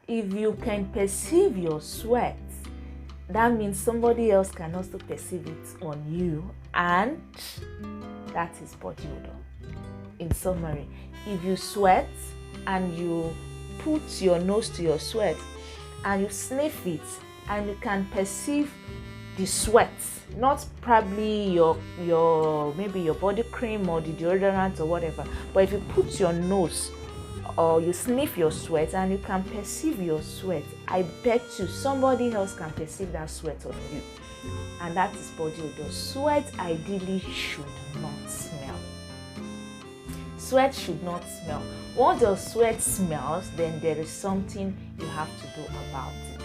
If you can perceive your sweat, that means somebody else can also perceive it on you, and that is body odor. In summary, if you sweat and you put your nose to your sweat and you sniff it and you can perceive the sweat, not probably your maybe your body cream or the deodorant or whatever, but if you put your nose or you sniff your sweat and you can perceive your sweat, I bet you somebody else can perceive that sweat on you, and that is body odor. Sweat ideally should not smell. Sweat should not smell. Once your sweat smells, then there is something you have to do about it.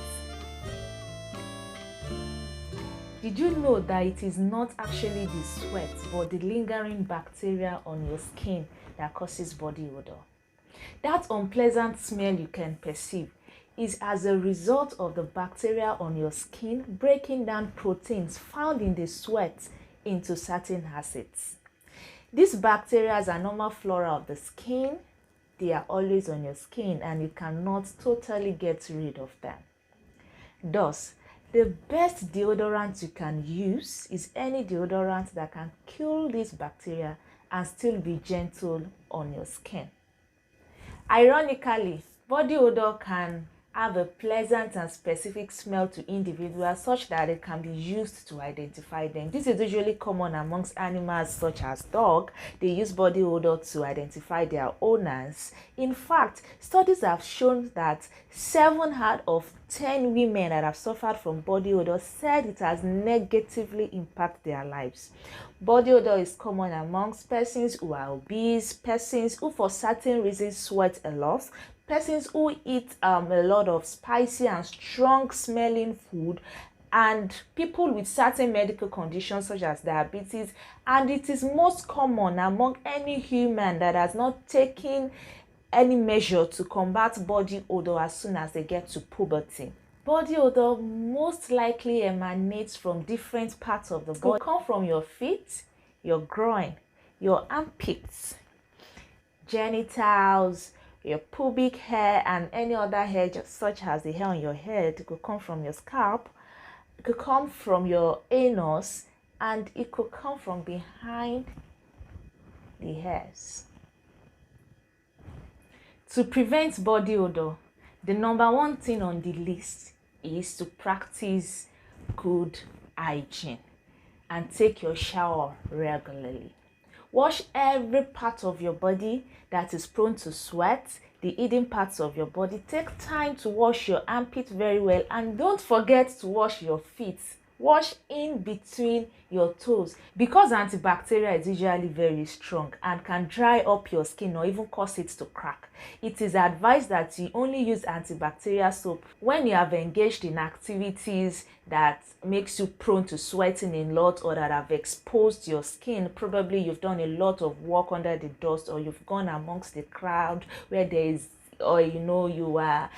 Did you know that it is not actually the sweat but the lingering bacteria on your skin that causes body odor? That unpleasant smell you can perceive is as a result of the bacteria on your skin breaking down proteins found in the sweat into certain acids. These bacteria are normal flora of the skin. They are always on your skin and you cannot totally get rid of them. Thus, the best deodorant you can use is any deodorant that can kill these bacteria and still be gentle on your skin. Ironically, body odor can have a pleasant and specific smell to individuals such that it can be used to identify them. This is usually common amongst animals such as dogs. They use body odor to identify their owners. In fact, studies have shown that 7 out of 10 women that have suffered from body odor said it has negatively impacted their lives. Body odor is common amongst persons who are obese, persons who for certain reasons sweat a lot, persons who eat a lot of spicy and strong smelling food, and people with certain medical conditions such as diabetes. And it is most common among any human that has not taken any measure to combat body odor as soon as they get to puberty. Body odor most likely emanates from different parts of the body. It could come from your feet, your groin, your armpits, genitals, your pubic hair, and any other hair such as the hair on your head. It could come from your scalp, it could come from your anus, and it could come from behind the hairs. To prevent body odor, the number one thing on the list is to practice good hygiene and take your shower regularly. Wash every part of your body that is prone to sweat, the hidden parts of your body. Take time to wash your armpit very well, and don't forget to wash your feet. Wash in between your toes, because antibacterial is usually very strong and can dry up your skin or even cause it to crack. It is advised that you only use antibacterial soap when you have engaged in activities that makes you prone to sweating a lot or that have exposed your skin. Probably you've done a lot of work under the dust, or you've gone amongst the crowd where there is, or you are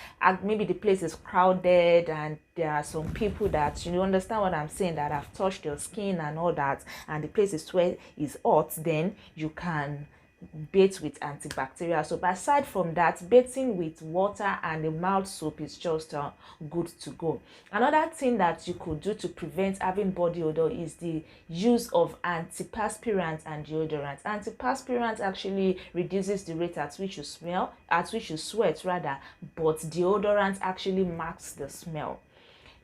maybe the place is crowded and there are some people that, you understand what I'm saying, that have touched your skin and all that, and the place is where is hot, then you can bathe with antibacterial soap. Aside from that, bathing with water and a mild soap is just good to go. Another thing that you could do to prevent having body odor is the use of antiperspirant and deodorant. Antiperspirant actually reduces the rate at which you sweat rather, but deodorant actually masks the smell.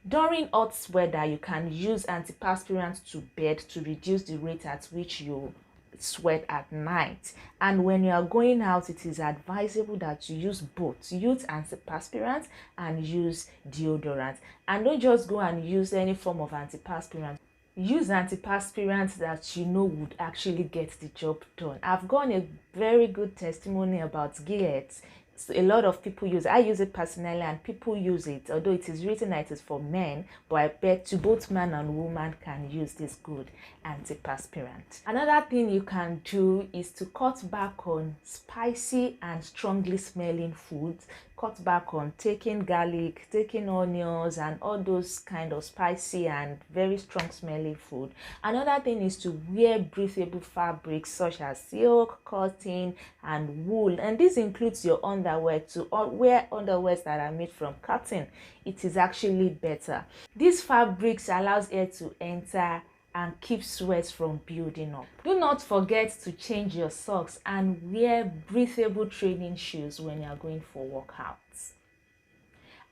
During hot weather, you can use antiperspirant to bed to reduce the rate at which you sweat at night. And when you are going out, it is advisable that you use both. Use antiperspirant and use deodorant, and don't just go and use any form of antiperspirant. Use antiperspirant that would actually get the job done. I've gotten a very good testimony about Gillette. So a lot of people use it. I use it personally and people use it, although it is written that it is for men, but I bet you both man and woman can use this good antiperspirant. Another thing you can do is to cut back on spicy and strongly smelling foods. cut back on taking garlic, taking onions, and all those kind of spicy and very strong smelling food. Another thing is to wear breathable fabrics such as silk, cotton, and wool, and this includes your underwear. To wear underwears that are made from cotton, it is actually better. These fabrics allows air to enter and keep sweat from building up. Do not forget to change your socks and wear breathable training shoes when you are going for workouts.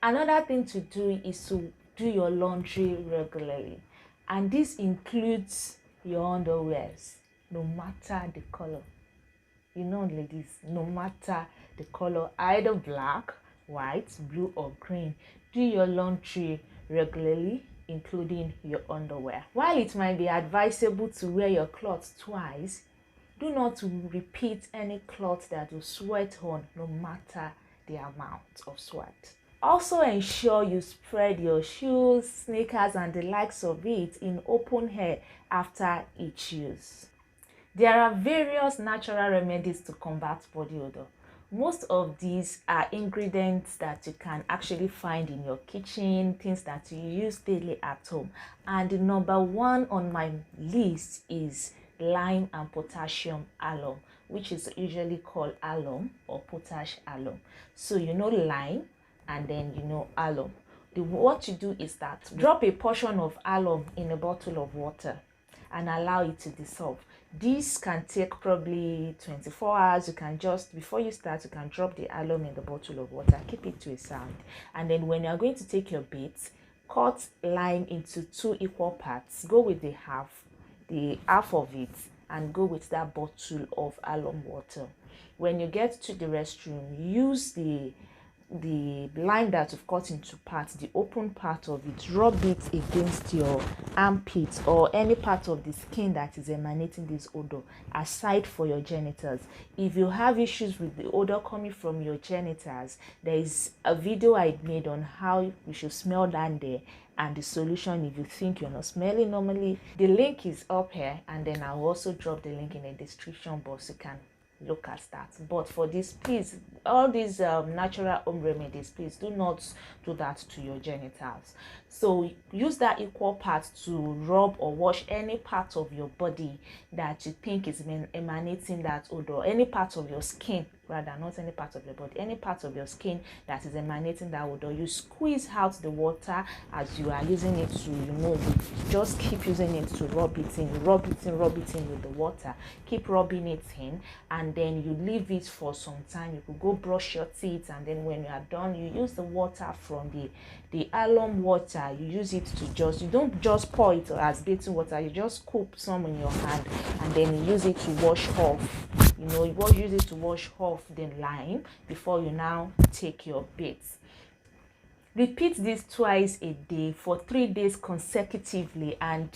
Another thing to do is to do your laundry regularly, and this includes your underwears, no matter the color. You know, ladies, no matter the color, either black, white, blue, or green, do your laundry regularly, including your underwear. While it might be advisable to wear your clothes twice, do not repeat any cloth that will sweat on, no matter the amount of sweat. Also ensure you spread your shoes, sneakers, and the likes of it in open air after each use. There are various natural remedies to combat body odor. Most of these are ingredients that you can actually find in your kitchen, things that you use daily at home. And the number one on my list is lime and potassium alum, which is usually called alum or potash alum. So you know lime and then you know alum. What you do is that drop a portion of alum in a bottle of water and allow it to dissolve. This can take probably 24 hours. You can just, before you start, you can drop the alum in the bottle of water, keep it to a side, and then when you are going to take your bath, cut lime into 2 equal parts. Go with the half of it, and go with that bottle of alum water. When you get to the restroom, use the lime that you've cut into parts, the open part of it, rub it against your armpit or any part of the skin that is emanating this odor, aside for your genitals. If you have issues with the odor coming from your genitals, there is a video I made on how you should smell down there and the solution if you think you're not smelling normally. The link is up here, and then I'll also drop the link in the description box. You can look at that. But for this, please, all these natural home remedies, please do not do that to your genitals. So use that equal part to rub or wash any part of your body that you think is emanating that odor, any part of your skin, rather, not any part of your body, any part of your skin that is emanating that odor. You squeeze out the water as you are using it to, you just keep using it to rub it in with the water. Keep rubbing it in, and then you leave it for some time. You could go brush your teeth, and then when you are done, you use the water from the alum water. You use it to you don't just pour it as bathing water. You just scoop some in your hand, and then you use it to wash off. You use it to wash off the lime before you now take your bath. Repeat this twice a day for 3 days consecutively, and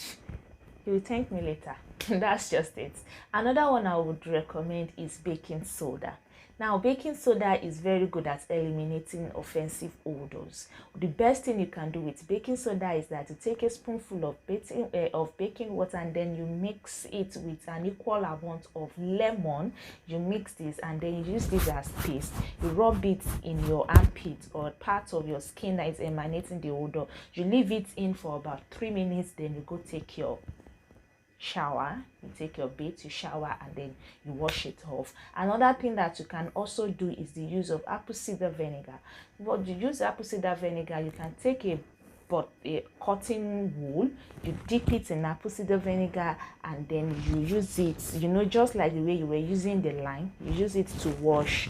you will thank me later. That's just it. Another one I would recommend is baking soda. Now, baking soda is very good at eliminating offensive odors. The best thing you can do with baking soda is that you take a spoonful of baking water, and then you mix it with an equal amount of lemon. You mix this, and then you use this as paste. You rub it in your armpit or part of your skin that is emanating the odor. You leave it in for about 3 minutes, then you go take your shower, you take your bath, you shower, and then you wash it off. Another thing that you can also do is the use of apple cider vinegar. But you use apple cider vinegar, you can take a cotton wool, you dip it in apple cider vinegar, and then you use it, just like the way you were using the lime, you use it to wash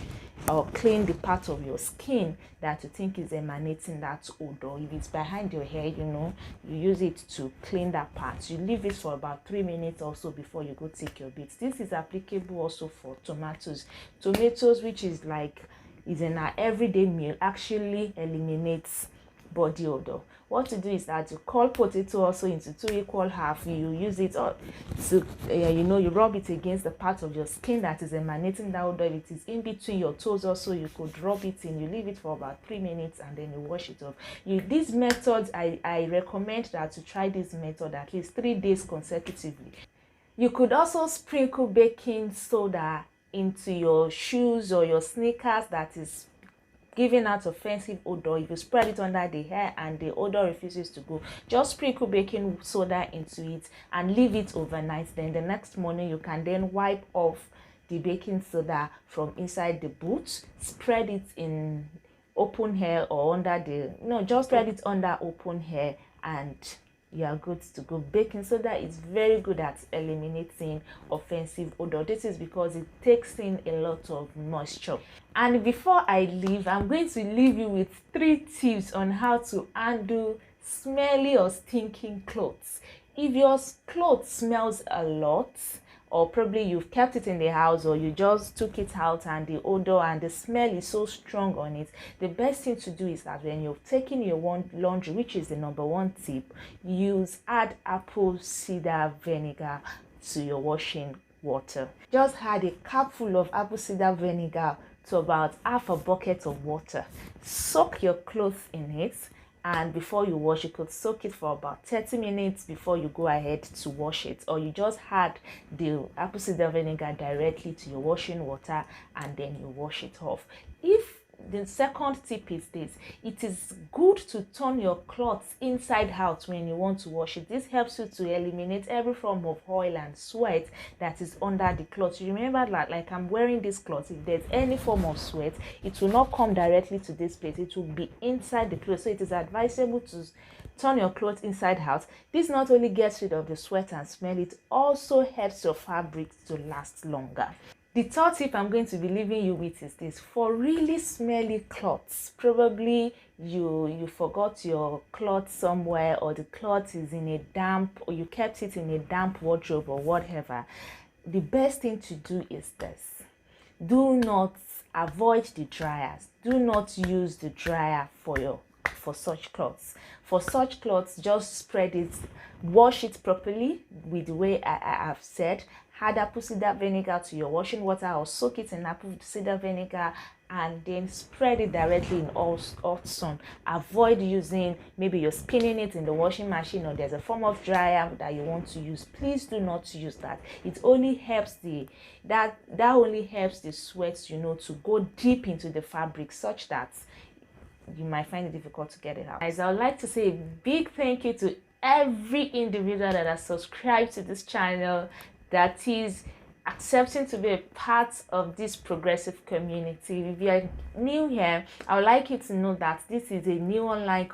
or clean the part of your skin that you think is emanating that odor. If it's behind your hair, you use it to clean that part. You leave it for about 3 minutes or so before you go take your bath. This is applicable also for tomatoes. Tomatoes, which is in our everyday meal, actually eliminates body odor. What to do is that you cut potato also into 2 equal half. You use it to you rub it against the part of your skin that is emanating that odor. If it is in between your toes also, you could rub it in. You leave it for about 3 minutes, and then you wash it off. These methods, I recommend that you try this method at least 3 days consecutively. You could also sprinkle baking soda into your shoes or your sneakers that is giving out offensive odor. If you spread it under the hair and the odor refuses to go, just sprinkle baking soda into it and leave it overnight. Then the next morning you can then wipe off the baking soda from inside the boot, spread it in open hair or under the, just spread it under open hair, and you are good to go. Baking soda is very good at eliminating offensive odor. This is because it takes in a lot of moisture. And before I leave, I'm going to leave you with 3 tips on how to handle smelly or stinking clothes. If your clothes smells a lot, or probably you've kept it in the house, or you just took it out and the odor and the smell is so strong on it, the best thing to do is that when you're taking your laundry, which is the number 1 tip, add apple cider vinegar to your washing water. Just add a cupful of apple cider vinegar to about half a bucket of water. Soak your clothes in it, and before you wash, you could soak it for about 30 minutes before you go ahead to wash it, or you just add the apple cider vinegar directly to your washing water and then you wash it off. The second tip is this: it is good to turn your clothes inside out when you want to wash it. This helps you to eliminate every form of oil and sweat that is under the cloth. You remember that, like I'm wearing this cloth, if there's any form of sweat, it will not come directly to this place, it will be inside the cloth. So it is advisable to turn your clothes inside out. This not only gets rid of the sweat and smell, it also helps your fabrics to last longer. The third tip I'm going to be leaving you with is this: for really smelly clothes, probably you forgot your cloth somewhere, or the cloth is in a damp, or you kept it in a damp wardrobe or whatever. The best thing to do is this: avoid the dryers. Do not use the dryer for such clothes. For such clothes, just spread it, wash it properly with the way I have said. Add apple cider vinegar to your washing water, or soak it in apple cider vinegar and then spread it directly in hot sun. Avoid using, maybe you're spinning it in the washing machine, or there's a form of dryer that you want to use. Please do not use that. It only helps that only helps the sweat, to go deep into the fabric, such that you might find it difficult to get it out. Guys, I would like to say a big thank you to every individual that has subscribed to this channel, that is accepting to be a part of this progressive community. If you are new here, I would like you to know that this is a new online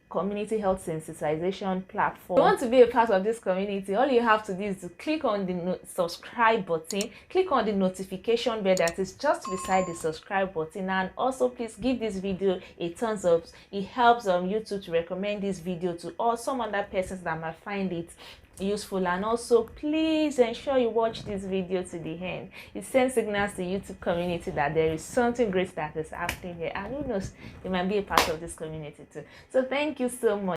community health sensitization platform. If you want to be a part of this community, all you have to do is to click on the subscribe button, click on the notification bell that is just beside the subscribe button, and also please give this video a thumbs up. It helps YouTube to recommend this video to some other persons that might find it useful. And also please ensure you watch this video to the end. It sends signals to YouTube community that there is something great that is happening here, and who knows, you might be a part of this community too. So thank you so much.